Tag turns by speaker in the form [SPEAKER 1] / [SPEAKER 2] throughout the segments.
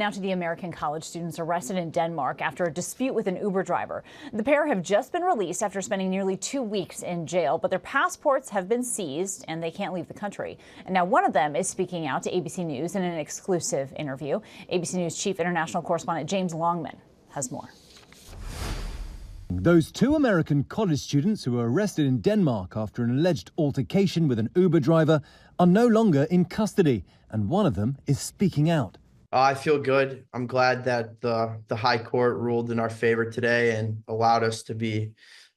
[SPEAKER 1] Now to the American college students arrested in Denmark after a dispute with an Uber driver. The pair have just been released after spending nearly 2 weeks in jail, but their passports have been seized and they can't leave the country. And now one of them is speaking out to ABC News in an exclusive interview. ABC News chief international correspondent James Longman has more.
[SPEAKER 2] Those two American college students who were arrested in Denmark after an alleged altercation with an Uber driver are no longer in custody, and one of them is speaking out.
[SPEAKER 3] I feel good. I'm glad that the High Court ruled in our favor today and allowed us to be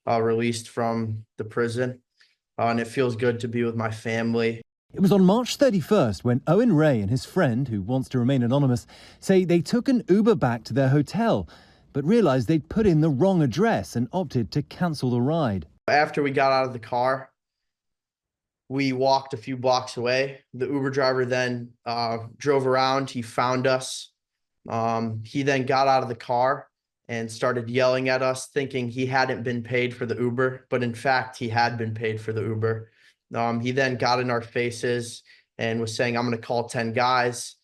[SPEAKER 3] released from the prison. And it feels good to be with my family.
[SPEAKER 2] It was on March 31st when Owen Ray and his friend, who wants to remain anonymous, say they took an Uber back to their hotel, but realized they'd put in the wrong address and opted to cancel the ride.
[SPEAKER 3] After we got out of the car, we walked a few blocks away. The Uber driver then drove around. He found us. He then got out of the car and started yelling at us, thinking he hadn't been paid for the Uber, but in fact, he had been paid for the Uber. He then got in our faces and was saying, "I'm going to call 10 guys."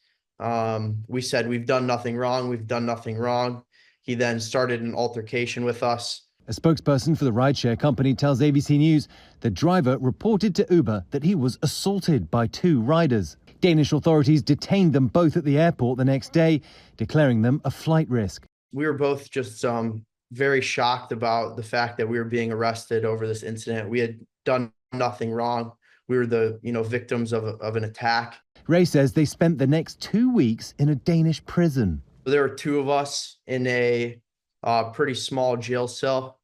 [SPEAKER 3] We said, "We've done nothing wrong. We've done nothing wrong." He then started an altercation with us.
[SPEAKER 2] A spokesperson for the rideshare company tells ABC News the driver reported to Uber that he was assaulted by two riders. Danish authorities detained them both at the airport the next day, declaring them a flight risk.
[SPEAKER 3] We were both just very shocked about the fact that we were being arrested over this incident. We had done nothing wrong. We were the victims of an attack.
[SPEAKER 2] Ray says they spent the next 2 weeks in a Danish prison.
[SPEAKER 3] There were two of us in a pretty small jail cell.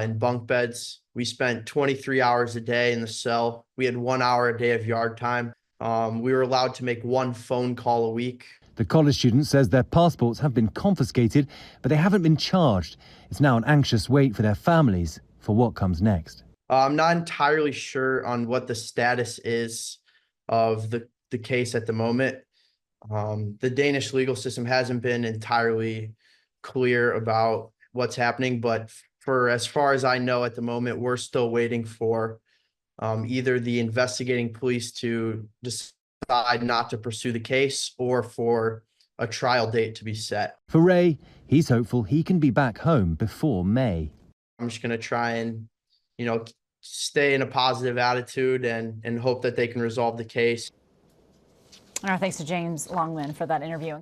[SPEAKER 3] In bunk beds. We spent 23 hours a day in the cell. We had 1 hour a day of yard time. We were allowed to make one phone call a week.
[SPEAKER 2] The college student says their passports have been confiscated, but they haven't been charged. It's now an anxious wait for their families for what comes next.
[SPEAKER 3] I'm not entirely sure on what the status is of the case at the moment. The Danish legal system hasn't been entirely clear about what's happening, but for as far as I know at the moment, we're still waiting for either the investigating police to decide not to pursue the case or for a trial date to be set.
[SPEAKER 2] For Ray, he's hopeful he can be back home before May.
[SPEAKER 3] I'm just going to try and, stay in a positive attitude and hope that they can resolve the case.
[SPEAKER 1] All right, thanks to James Longman for that interview.